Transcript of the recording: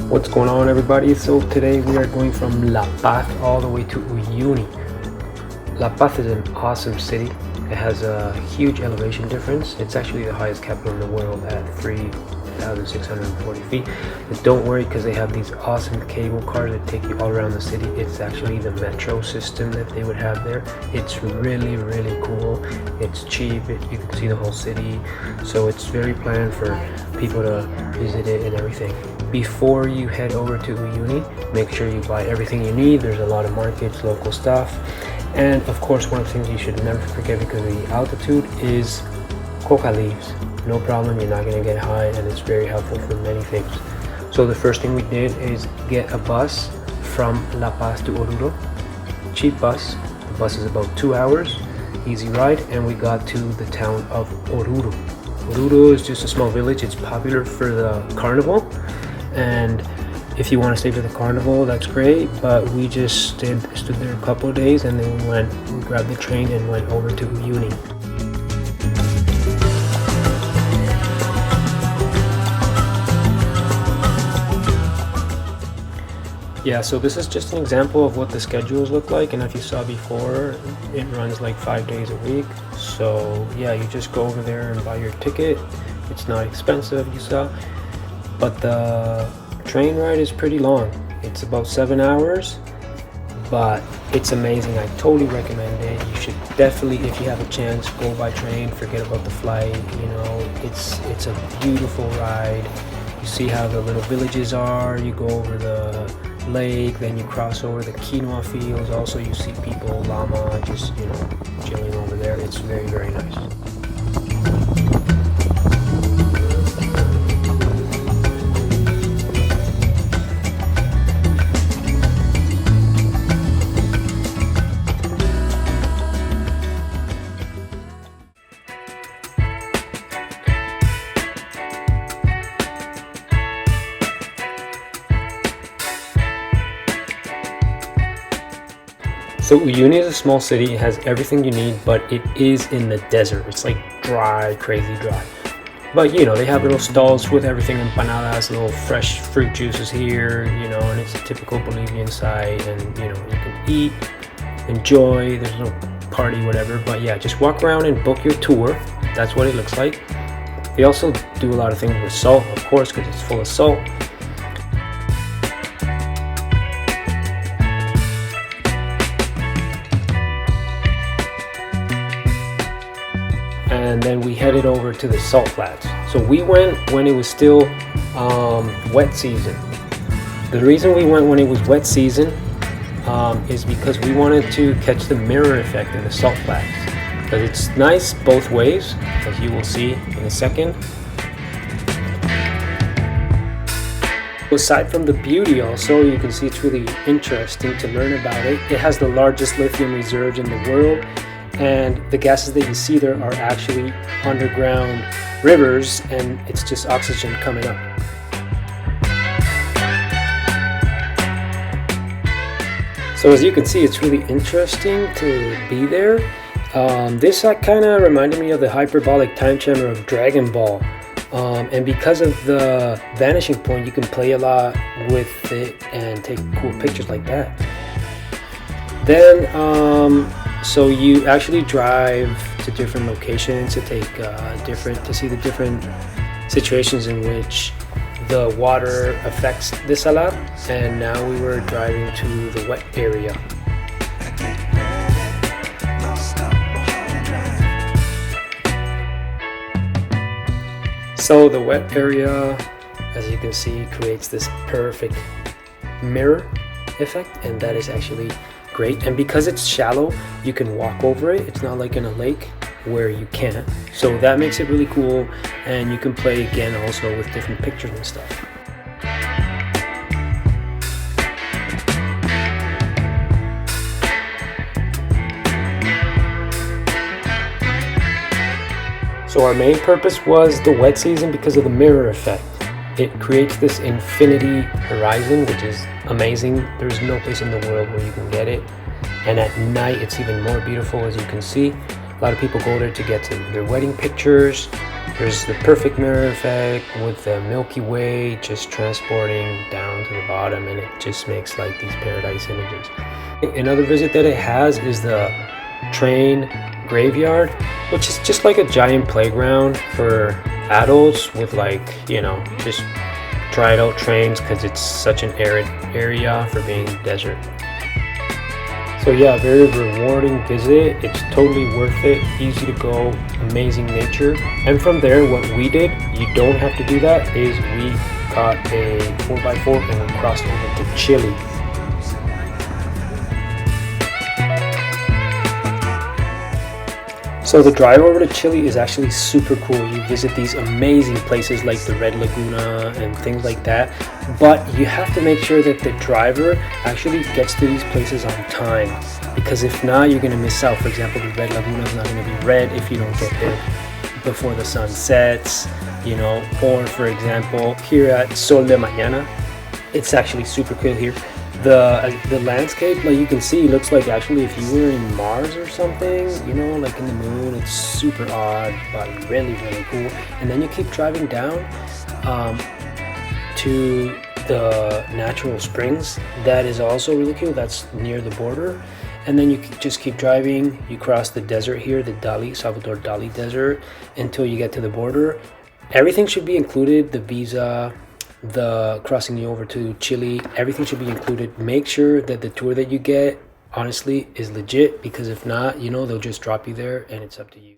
What's going on, everybody? So today we are going from La Paz all the way to Uyuni. La Paz is an awesome city. It has a huge elevation difference. It's actually the highest capital in the world at 3,640 feet. But don't worry, because they have these awesome cable cars that take you all around the city. It's actually the metro system that they would have there. It's really, really cool. It's cheap. You can see the whole city. So it's very planned for people to visit it and everything. Before you head over to Uyuni, make sure you buy everything you need. There's a lot of markets, local stuff. And of course, one of the things you should never forget because of the altitude is coca leaves. No problem, you're not going to get high, and it's very helpful for many things. So the first thing we did is get a bus from La Paz to Oruro. Cheap bus. The bus is about 2 hours, easy ride, and we got to the town of Oruro. Oruro is just a small village. It's popular for the carnival, and if you want to stay for the carnival, that's great, but we just stood there a couple of days, and then we grabbed the train and went over to Uyuni. Yeah, so this is just an example of what the schedules look like, and if you saw before, it runs like 5 days a week. So yeah, you just go over there and buy your ticket. It's not expensive, you saw, but the train ride is pretty long. It's about 7 hours, but it's amazing. I totally recommend it. You should definitely, if you have a chance, go by train. Forget about the flight. You know, it's a beautiful ride. You see how the little villages are. You go over the lake, then you cross over the quinoa fields. Also, you see people, llama, just chilling over there. It's very, very nice. So Uyuni is a small city. It has everything you need, but it is in the desert. It's like dry, crazy dry. But they have little stalls with everything, empanadas, little fresh fruit juices here, and it's a typical Bolivian site, and you can eat, enjoy, there's no party, whatever. But yeah, just walk around and book your tour. That's what it looks like. They also do a lot of things with salt, of course, because it's full of salt. And then we headed over to the salt flats. So we went when it was still wet season. The reason we went when it was wet season is because we wanted to catch the mirror effect in the salt flats. Because it's nice both ways, as you will see in a second. Aside from the beauty, also, you can see it's really interesting to learn about it. It has the largest lithium reserves in the world. And the gases that you see there are actually underground rivers, and it's just oxygen coming up. So as you can see, it's really interesting to be there. This kind of reminded me of the hyperbolic time chamber of Dragon Ball. And because of the vanishing point, you can play a lot with it and take cool pictures like that. Then, so you actually drive to different locations to take to see the different situations in which the water affects the salar. And now we were driving to the wet area. So the wet area, as you can see, creates this perfect mirror effect, and that is actually great. And because it's shallow, you can walk over it. It's not like in a lake where you can't. So that makes it really cool, and you can play again also with different pictures and stuff. So our main purpose was the wet season because of the mirror effect. It creates this infinity horizon, which is amazing. There's no place in the world where you can get it. And at night, it's even more beautiful, as you can see. A lot of people go there to get to their wedding pictures. There's the perfect mirror effect with the Milky Way just transporting down to the bottom, and it just makes like these paradise images. Another visit that it has is the train graveyard, which is just like a giant playground for adults with, like, you know, just tried out trains because it's such an arid area for being desert. So yeah, very rewarding visit. It's totally worth it, easy to go, amazing nature. And from there, what we did, you don't have to do that, is we got a 4x4 and we crossed over to Chile. So the drive over to Chile is actually super cool. You visit these amazing places like the Red Laguna and things like that, but you have to make sure that the driver actually gets to these places on time, because if not, you're going to miss out. For example, the Red Laguna is not going to be red if you don't get there before the sun sets, you know. Or for example, here at Sol de Mañana, it's actually super cool here. The landscape, like you can see, looks like actually if you were in Mars or something, you know, like in the moon. It's super odd, but really cool. And then you keep driving down to the natural springs. That is also really cool. That's near the border. And then you just keep driving. You cross the desert here, the Salvador Dali Desert, until you get to the border. Everything should be included, the visa, the crossing you over to Chile, everything should be included. Make sure that the tour that you get honestly is legit, because if not, you know, they'll just drop you there and it's up to you.